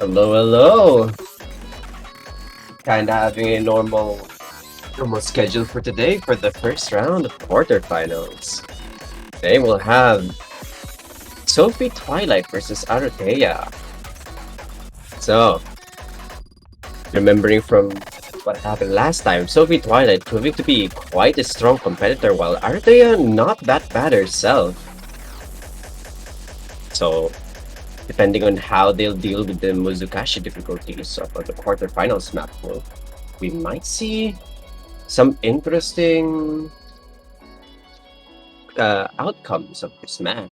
Hello, hello. Kinda having a normal schedule for today for the first round of quarterfinals. Today we'll have Sophie Twilight versus Arutea. So, remembering from what happened last time, Sophie Twilight proving to be quite a strong competitor while Arutea not that bad herself. So, depending on how they'll deal with the Muzukashi difficulties of the quarterfinals map, we might see some interesting outcomes of this match.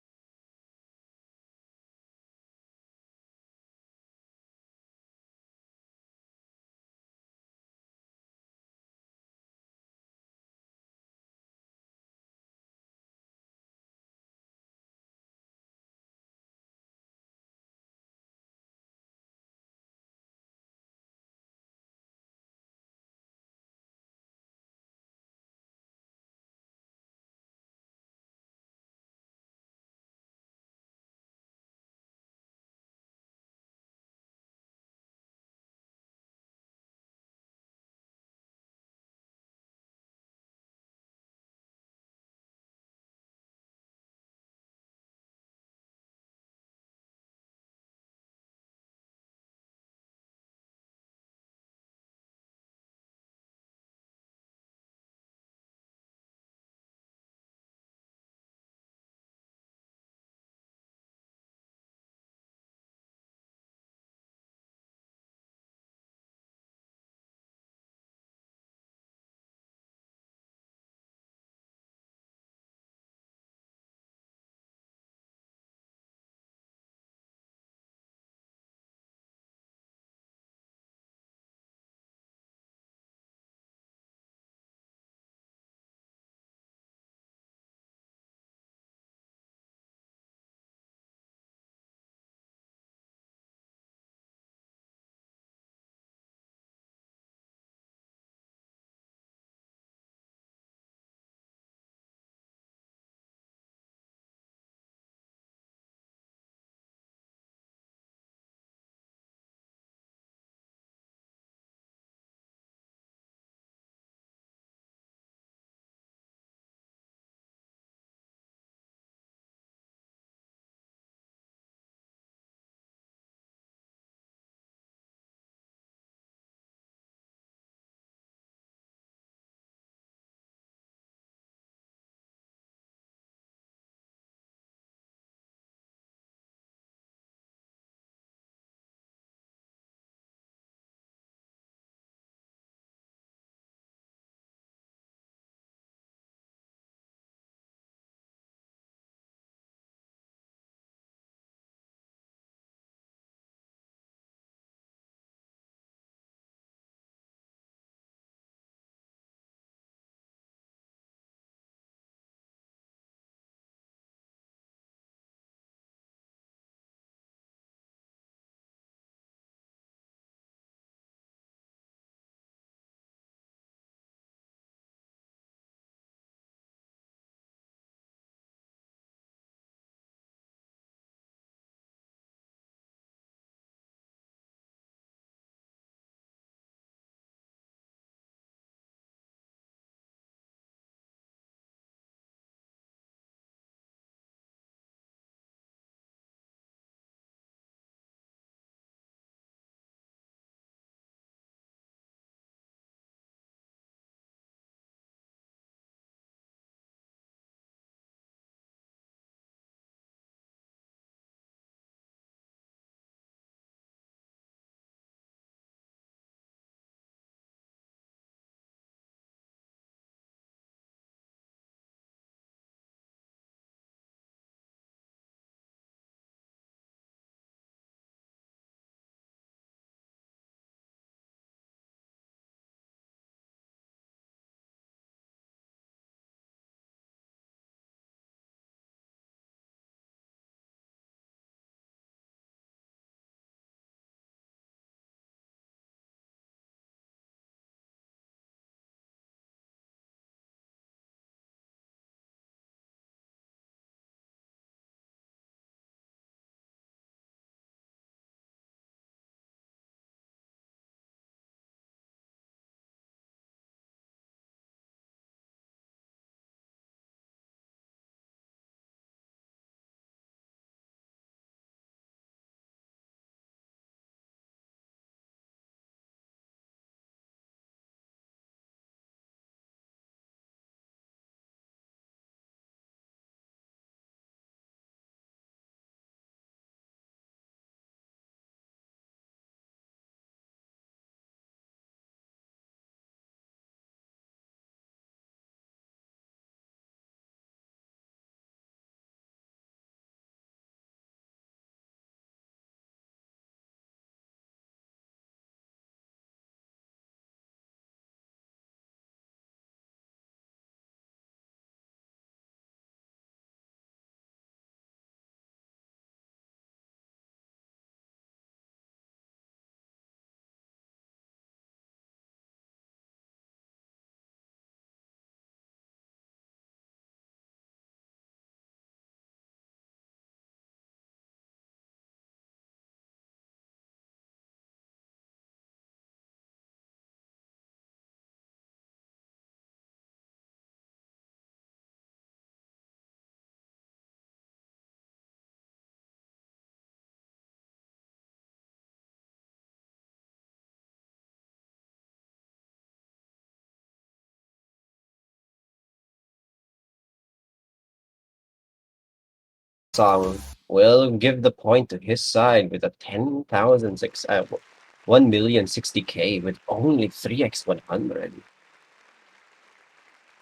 Song will give the point to his side with a 1,060K with only 3x100.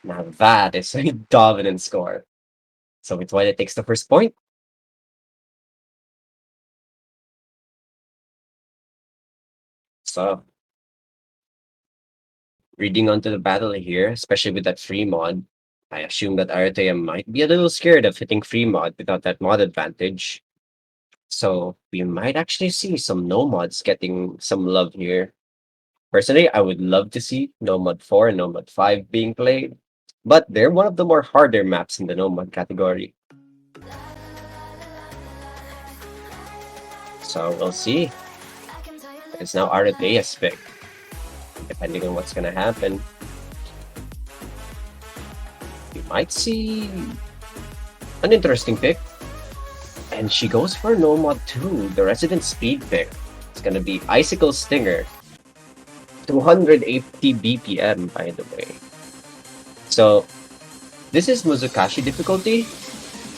Now that is a dominant score. So Twilight takes the first point. So reading onto the battle here, especially with that free mod, I assume that Arutea might be a little scared of hitting free mod without that mod advantage. So we might actually see some no mods getting some love here. Personally, I would love to see No Mod 4 and No Mod 5 being played, but they're one of the more harder maps in the No Mod category. So we'll see. It's now Arutea's pick, depending on what's gonna happen. You might see an interesting pick. And she goes for No Mod 2, the Resident Speed pick. It's gonna be Icicle Stinger. 280 BPM, by the way. So, this is Muzukashi difficulty,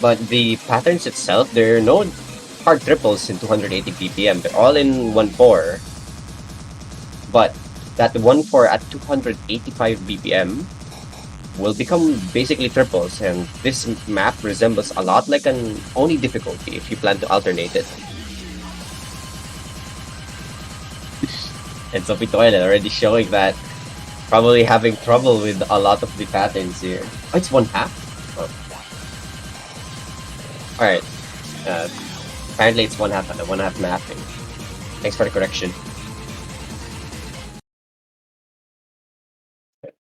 but the patterns itself, there are no hard triples in 280 BPM. They're all in 1-4. But that 1-4 at 285 BPM will become basically triples, and this map resembles a lot like an Oni difficulty if you plan to alternate it. And Sophie Twilight already showing that probably having trouble with a lot of the patterns here. Oh, it's 1/2? Oh. Alright. Apparently it's 1/2 and a 1/2 mapping. Thanks for the correction.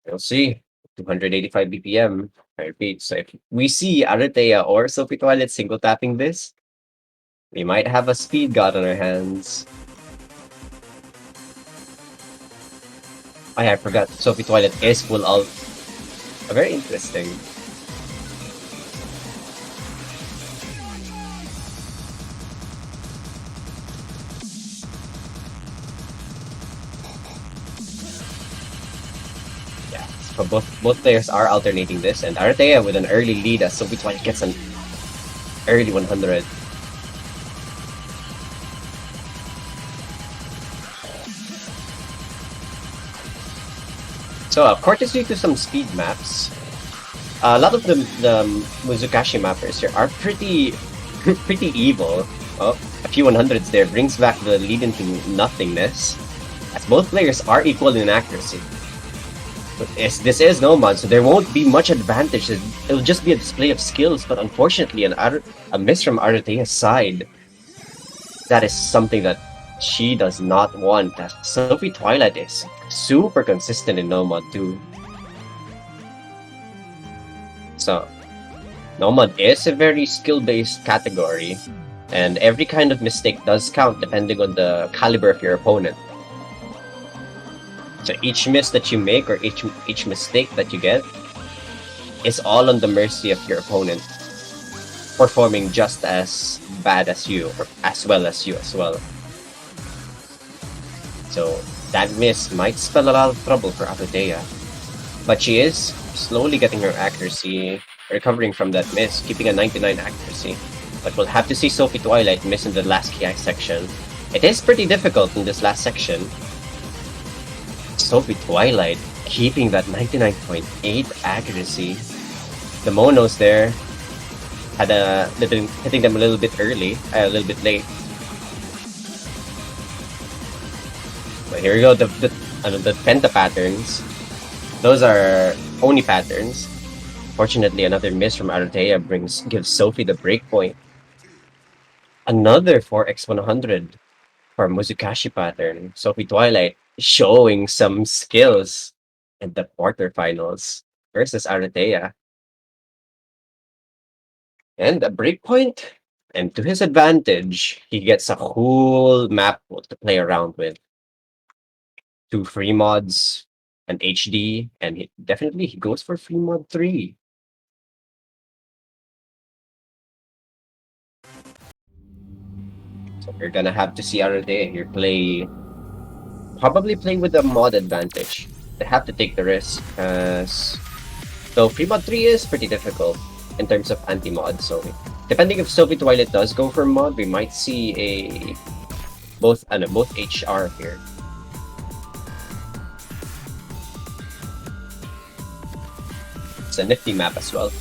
We'll see. 285 BPM. I repeat, so if we see Arutea or Sophie Twilight single tapping this, we might have a speed god on our hands. Oh yeah, I forgot. Sophie Twilight is full ult. Very interesting. Yeah, so both players are alternating this, and Arutea with an early lead as Sophie Twilight gets an early 100. So, courtesy to some speed maps, a lot of the Muzukashi mappers here are pretty evil. Oh, a few 100s there brings back the lead into nothingness, as both players are equal in accuracy. But this is no mod, so there won't be much advantage. It'll just be a display of skills, but unfortunately, a miss from Arutea's side. That is something that she does not want. Sophie Twilight is super consistent in No Mod 2. So, No Mod is a very skill-based category, and every kind of mistake does count depending on the caliber of your opponent. So each miss that you make or each mistake that you get is all on the mercy of your opponent performing just as bad as you or as well as you as well. So that miss might spell a lot of trouble for Arutea, but she is slowly getting her accuracy, recovering from that miss, keeping a 99 accuracy. But we'll have to see Sophie Twilight miss in the last KI section. It is pretty difficult in this last section. Sophie Twilight keeping that 99.8 accuracy. The monos there had hitting them a little bit early, a little bit late. But here we go, the penta patterns. Those are Oni patterns. Fortunately, another miss from Arutea gives Sophie the breakpoint. Another 4x100 for Muzukashi pattern. Sophie Twilight showing some skills in the quarterfinals versus Arutea. And a breakpoint, and to his advantage, he gets a whole map to play around with. 2 free mods, an HD, and he goes for free mod 3. So we're gonna have to see Arutea here probably play with the mod advantage. They have to take the risk, so free mod 3 is pretty difficult in terms of anti-mod, so Depending if Sophie Twilight does go for mod, we might see a both HR here. It's a nifty map as well.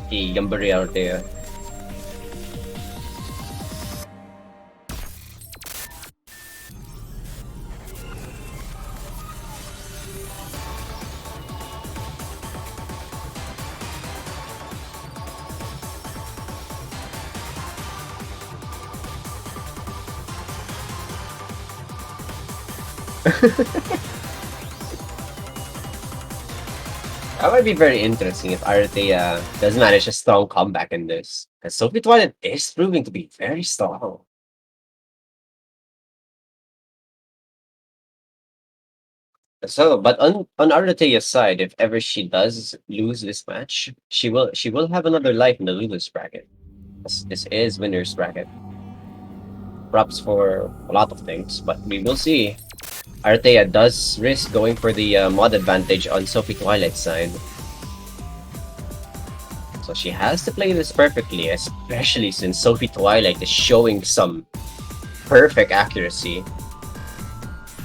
The Yambari out there. That might be very interesting if Arutea does manage a strong comeback in this. Because Sophie Twilight is proving to be very strong. So, but on Arutea's side, if ever she does lose this match, she will have another life in the losers bracket. This is winners bracket. Props for a lot of things, but we will see. Arutea does risk going for the mod advantage on Sophie Twilight's side. So she has to play this perfectly, especially since Sophie Twilight is showing some perfect accuracy.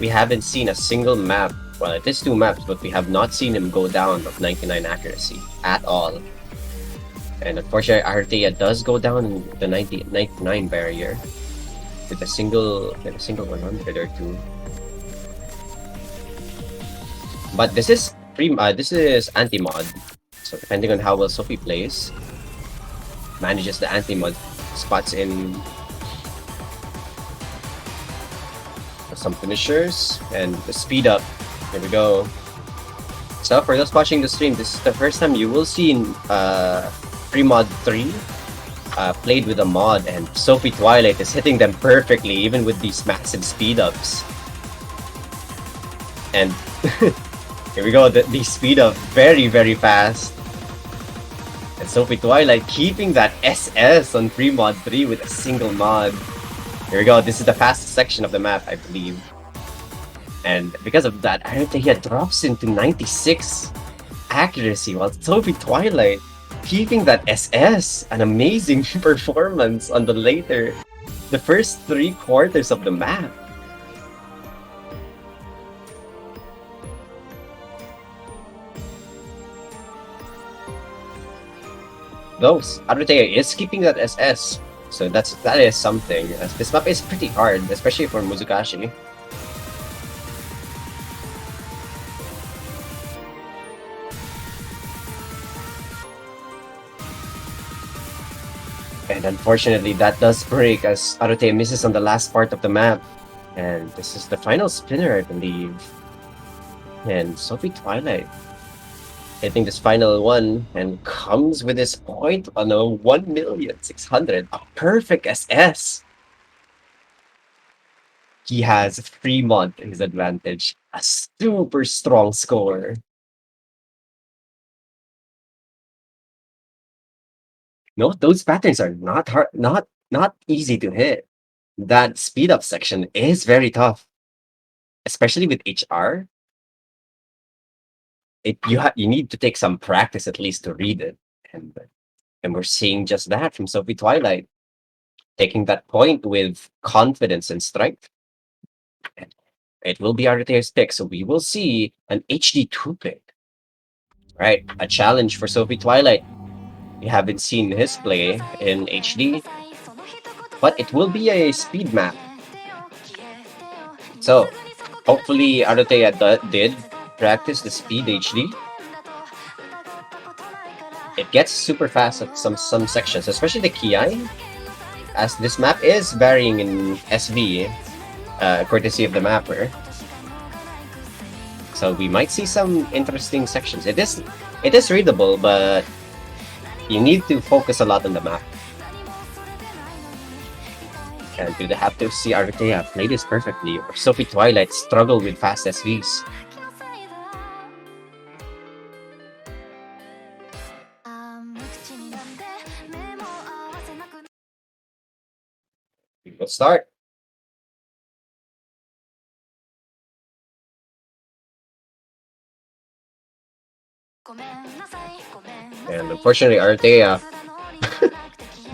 We haven't seen a single map. Well, it is 2 maps, but we have not seen him go down of 99 accuracy at all. And unfortunately, Arutea does go down in the 99 barrier with a single 100 or 2. But this is anti-mod. So depending on how well Sophie plays, manages the anti-mod, spots in some finishers, and the speed up. Here we go. So for those watching the stream, this is the first time you will see pre-mod 3 played with a mod, and Sophie Twilight is hitting them perfectly, even with these massive speed ups. And here we go, these speed up very, very fast. And Sophie Twilight keeping that SS on pre-mod 3 with a single mod. Here we go, this is the fastest section of the map, I believe. And because of that, Arutea drops into 96 accuracy, while Sophie Twilight keeping that SS. An amazing performance on the first 3 quarters of the map. Those Arutea is keeping that SS, so that is something. This map is pretty hard, especially for Muzukashi. And unfortunately, that does break as Arutea misses on the last part of the map. And this is the final spinner, I believe. And Sophie Twilight hitting this final one and comes with his point on a 1,600,000. A perfect SS. He has Fremont in his advantage. A super strong score. No, those patterns are not hard, not easy to hit. That speed up section is very tough, especially with HR. You need to take some practice at least to read it, and we're seeing just that from Sophie Twilight, taking that point with confidence and strength. And it will be Arutea's pick, so we will see an HD2 pick. Right, a challenge for Sophie Twilight. We haven't seen his play in HD, but it will be a speed map. So hopefully Arutea did practice the speed HD. It gets super fast at some sections, especially the Kiai, as this map is varying in SV, courtesy of the mapper. So we might see some interesting sections. It is readable, but you need to focus a lot on the map. And you'd have to see Arutea play this perfectly, or Sophie Twilight struggle with fast SVs. We will start. And unfortunately, Arutea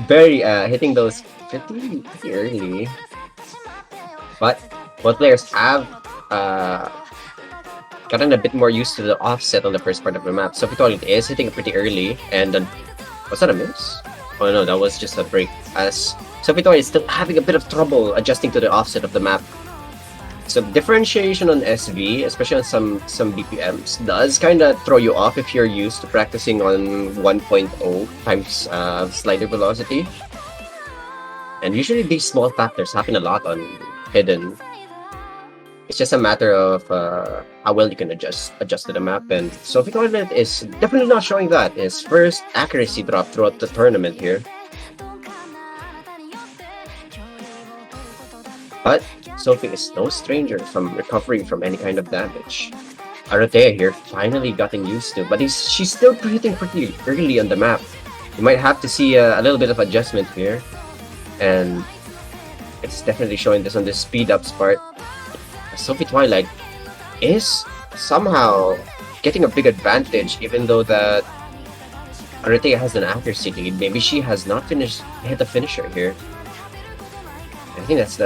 very hitting those pretty early. But both players have gotten a bit more used to the offset on the first part of the map. Sophie Twilight is hitting it pretty early, and was that a miss? Oh no, that was just a break. As Sophie Twilight is still having a bit of trouble adjusting to the offset of the map. So differentiation on SV, especially on some BPMs, does kind of throw you off if you're used to practicing on 1.0 times slider velocity. And usually these small factors happen a lot on hidden. It's just a matter of how well you can adjust to the map. And Sophie Twilight is definitely not showing that. His first accuracy drop throughout the tournament here. But Sophie is no stranger from recovering from any kind of damage. Arutea here finally gotten used to, but she's still hitting pretty early on the map. You might have to see a little bit of adjustment here. And it's definitely showing this on the speed ups part. Sophie Twilight is somehow getting a big advantage, even though that Arutea has an accuracy lead. Maybe she has not hit the finisher here. I think that's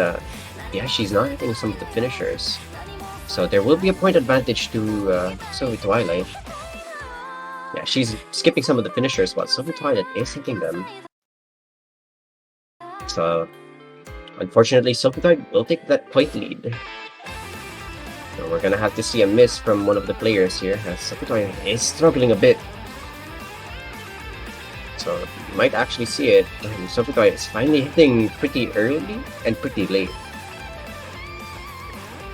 yeah, she's not hitting some of the finishers. So there will be a point advantage to Sophie Twilight. Yeah, she's skipping some of the finishers, but Sophie Twilight is hitting them. So unfortunately, Sophie Twilight will take that point lead. So we're gonna have to see a miss from one of the players here, as Sophie Twilight is struggling a bit. So you might actually see it. Sophie Twilight is finally hitting pretty early and pretty late.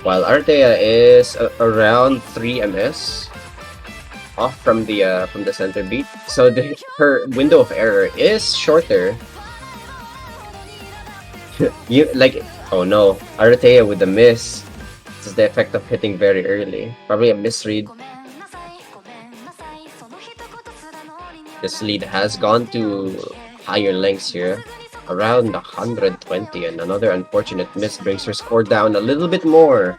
While Arutea is around 3 ms off from the center beat. So her window of error is shorter. Oh no, Arutea with the miss. This is the effect of hitting very early. Probably a misread. This lead has gone to higher lengths here, around 120, and another unfortunate miss brings her score down a little bit more.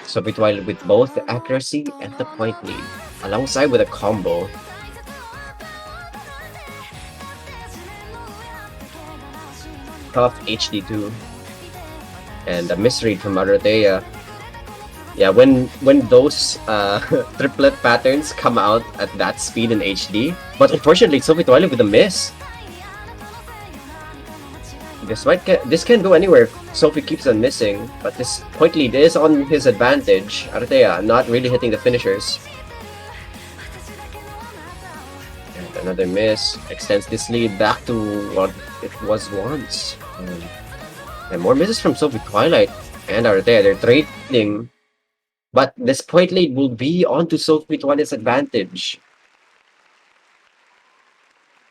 Sophie Twilight with both the accuracy and the point lead, alongside with a combo. Tough HD2. And a misread from Arutea. Yeah, when those triplet patterns come out at that speed in HD, but unfortunately Sophie Twilight with a miss. This can go anywhere if Sophie keeps on missing, but this point lead is on his advantage. Arutea not really hitting the finishers. And another miss extends this lead back to what it was once. And more misses from Sophie Twilight and Arutea. They're trading. But this point lead will be onto Sophie Twilight's advantage.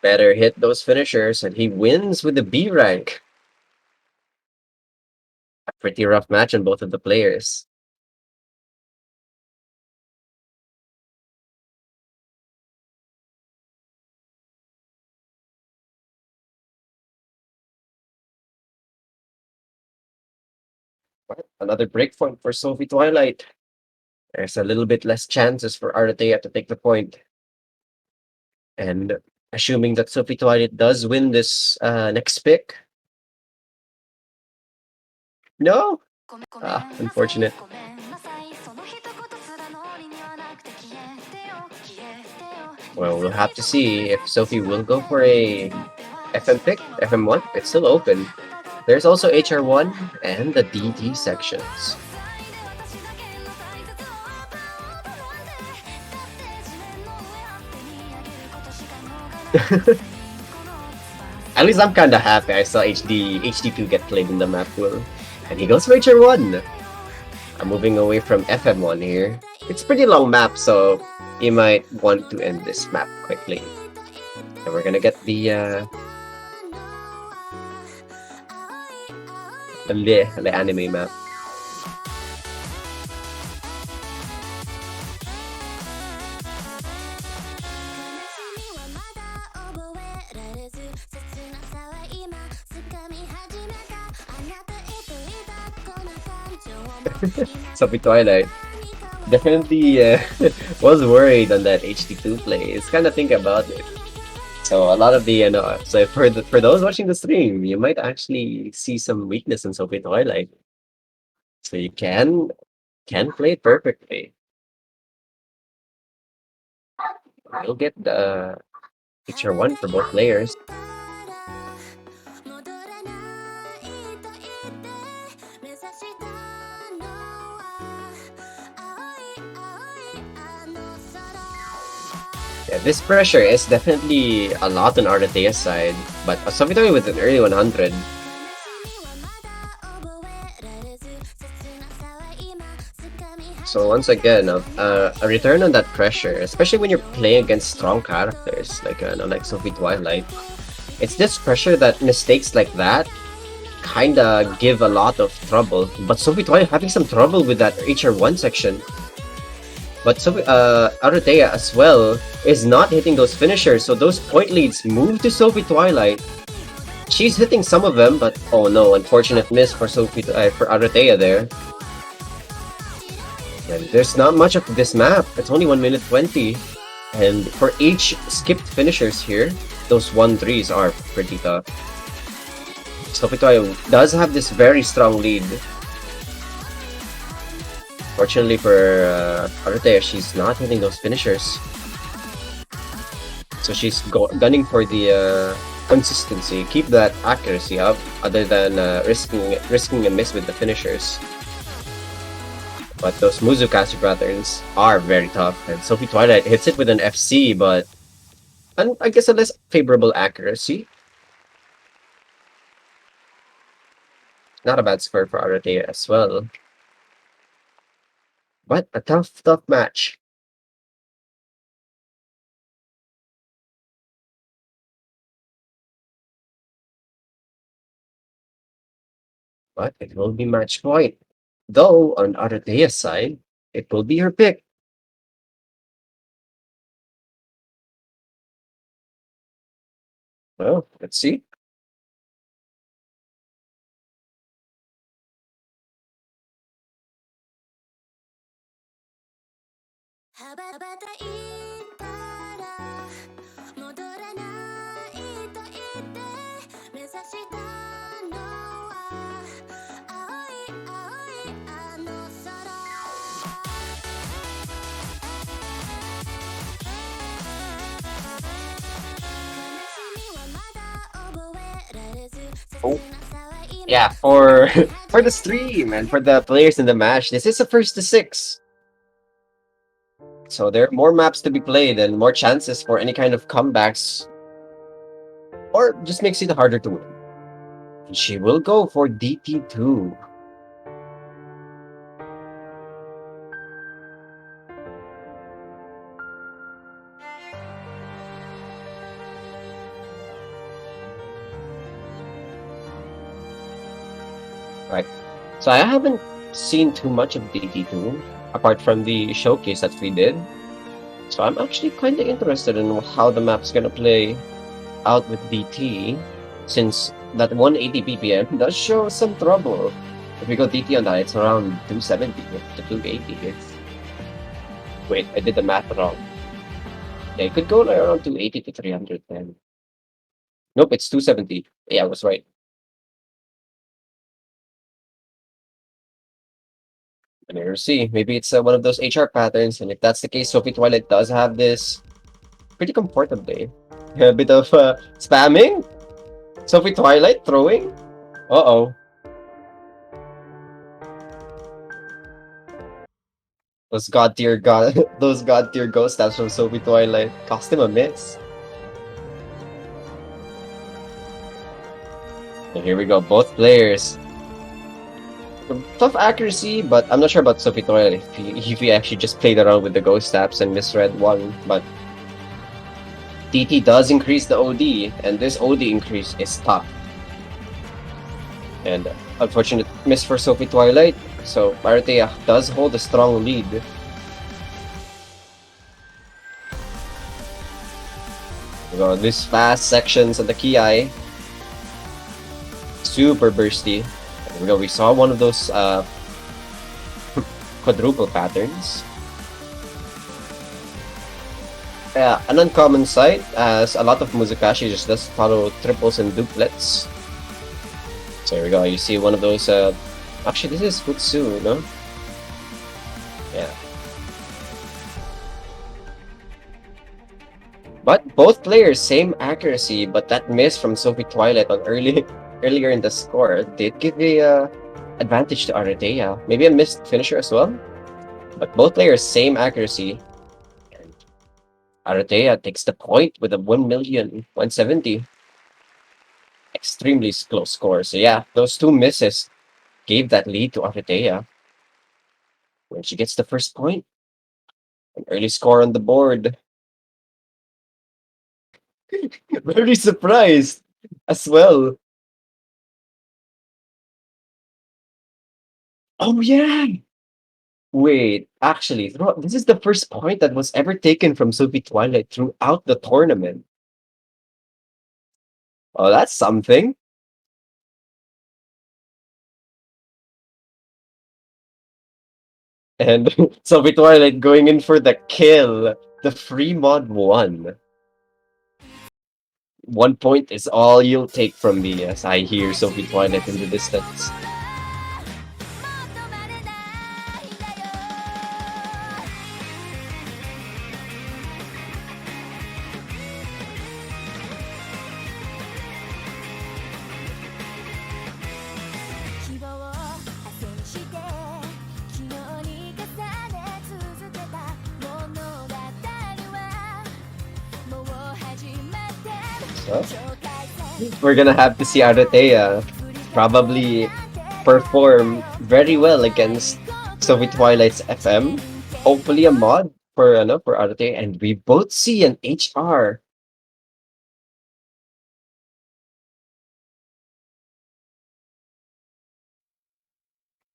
Better hit those finishers, and he wins with the B rank. A pretty rough match on both of the players. Another break point for Sophie Twilight. There's a little bit less chances for Arutea to take the point. And assuming that Sophie Twilight does win this next pick. No! Unfortunate. Well, we'll have to see if Sophie will go for a FM pick, FM1. It's still open. There's also HR1 and the DT sections. At least I'm kinda happy I saw HD2 get played in the map pool. And he goes for HR1. I'm moving away from FM1 here. It's a pretty long map, so you might want to end this map quickly. And we're gonna get the anime map. Sophie Twilight. Definitely was worried on that HD2 play. It's kind of think about it. So a lot of the so for those watching the stream, you might actually see some weakness in Sophie Twilight. So you can play it perfectly. You'll get the picture one for both players. Yeah, this pressure is definitely a lot on Arutea's side, but Sophie Twilight with an early 100. So once again, a return on that pressure, especially when you're playing against strong characters like Sophie Twilight. It's this pressure that mistakes like that kinda give a lot of trouble. But Sophie Twilight having some trouble with that HR1 section. But Arutea as well is not hitting those finishers, so those point leads move to Sophie Twilight. She's hitting some of them, but oh no, unfortunate miss for for Arutea there. And there's not much of this map. It's only 1 minute 20. And for each skipped finishers here, those 1-3s are pretty tough. Sophie Twilight does have this very strong lead. Fortunately for Arutea, she's not hitting those finishers. So she's gunning for the consistency, keep that accuracy up, other than risking a miss with the finishers. But those Muzukasu patterns are very tough, and Sophie Twilight hits it with an FC, but I guess a less favorable accuracy. Not a bad score for Arutea as well. But a tough match. But it will be match point. Though, on Arutea's side, it will be her pick. Well, let's see. Oh, yeah, for for the stream and for the players in the match, this is a first to 6. So there are more maps to be played and more chances for any kind of comebacks, or just makes it harder to win. She will go for DT2. Right. So I haven't seen too much of DT2 apart from the showcase that we did. So I'm actually kind of interested in how the map's gonna play out with DT, since that 180 ppm does show some trouble. If we go DT on that, it's around 270 to 280. Wait, I did the math wrong. Yeah, it could go like around 280 to 310. Nope, it's 270. Yeah, I was right. And we'll see. Maybe it's one of those HR patterns, and if that's the case, Sophie Twilight does have this pretty comfortably. A bit of spamming. Sophie Twilight throwing. Uh-oh. Those god tier ghost stabs from Sophie Twilight cost him a miss. And here we go, both players. Tough accuracy, but I'm not sure about Sophie Twilight if he actually just played around with the ghost stabs and misread one, but DT does increase the OD, and this OD increase is tough. And unfortunate miss for Sophie Twilight, so Arutea does hold a strong lead. These fast sections of the Ki, super bursty. We saw one of those quadruple patterns. an uncommon sight, as a lot of Muzakashi just does follow triples and duplets. So here we go. You see one of those. Actually, this is Futsu, no? Yeah. But both players same accuracy, but that miss from Sophie Twilight on earlier in the score did give the advantage to Arutea. Maybe a missed finisher as well, but both players same accuracy. And Arutea takes the point with a 1,170,000. Extremely close score. So yeah, those two misses gave that lead to Arutea. When she gets the first point, an early score on the board. Very surprised as well. Oh yeah. Wait, actually, this is the first point that was ever taken from Sophie Twilight throughout the tournament. Oh, that's something. And Sophie Twilight going in for the kill. The free mod won. 1 point is all you'll take from me as I hear Sophie Twilight in the distance. So, we're gonna have to see Arutea probably perform very well against Sophie Twilight's FM. Hopefully a mod for Arutea, and we both see an HR.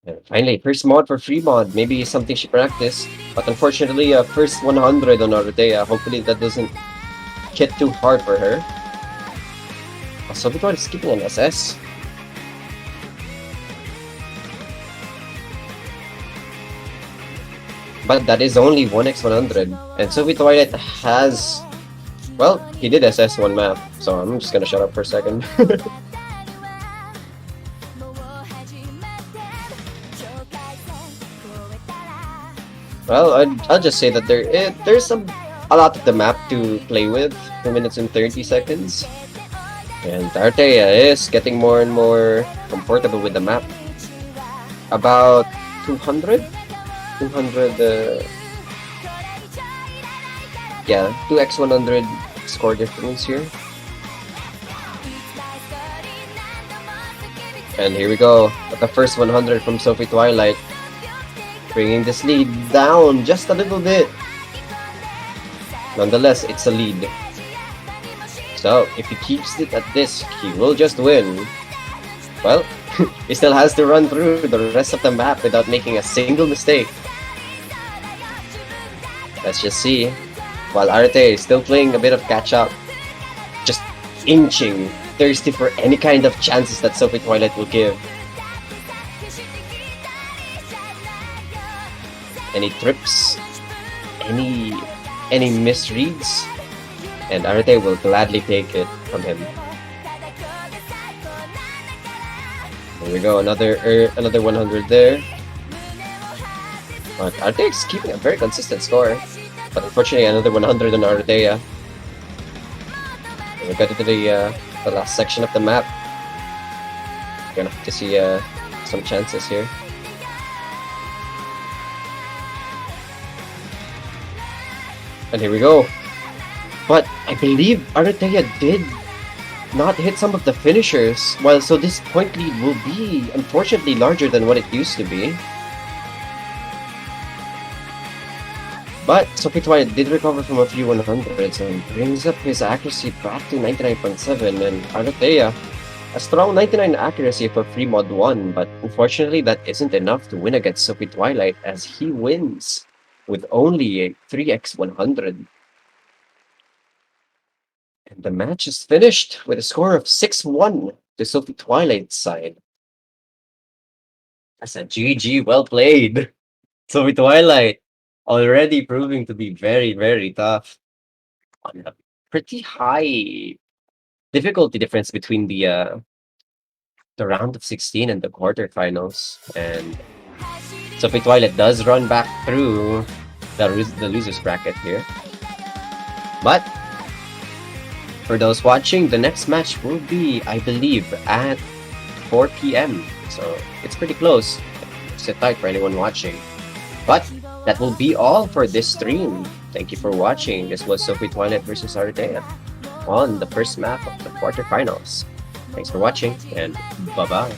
And finally, first mod for free mod. Maybe something she practiced, but unfortunately, first 100 on Arutea. Hopefully that doesn't hit too hard for her. Sophie Twilight is keeping an SS. But that is only 1x100. And Sophie Twilight has... Well, he did SS one map, so I'm just gonna shut up for a second. Well, I'll just say that there's a lot of the map to play with, 2 minutes and 30 seconds. And Arutea is getting more and more comfortable with the map. About 200? 200, yeah, 2x100 score difference here. And here we go, at the first 100 from Sophie Twilight. Bringing this lead down just a little bit. Nonetheless, it's a lead. So, if he keeps it at this, he will just win. Well, he still has to run through the rest of the map without making a single mistake. Let's just see. While Arutea is still playing a bit of catch-up, just inching, thirsty for any kind of chances that Sophie Twilight will give. Any trips, any misreads, and Arutea will gladly take it from him. There we go, another 100 there. But Arutea is keeping a very consistent score. But unfortunately, another 100 on Arutea. We got into the last section of the map. We're gonna have to see some chances here. And here we go. But I believe Arutea did not hit some of the finishers, so this point lead will be unfortunately larger than what it used to be. But Sophie Twilight did recover from a few 100s and brings up his accuracy back to 99.7, and Arutea a strong 99 accuracy for free mod 1, but unfortunately that isn't enough to win against Sophie Twilight as he wins with only a 3x100. And the match is finished with a score of 6-1 to Sophie Twilight's side. That's a GG, well played. Sophie Twilight already proving to be very, very tough. on a pretty high difficulty difference between the round of 16 and the quarterfinals. And Sophie Twilight does run back through the losers bracket here. But for those watching, the next match will be, I believe, at 4 p.m. So it's pretty close. Sit tight for anyone watching. But that will be all for this stream. Thank you for watching. This was Sophie Twilight versus Arutea on the first map of the quarterfinals. Thanks for watching, and bye-bye.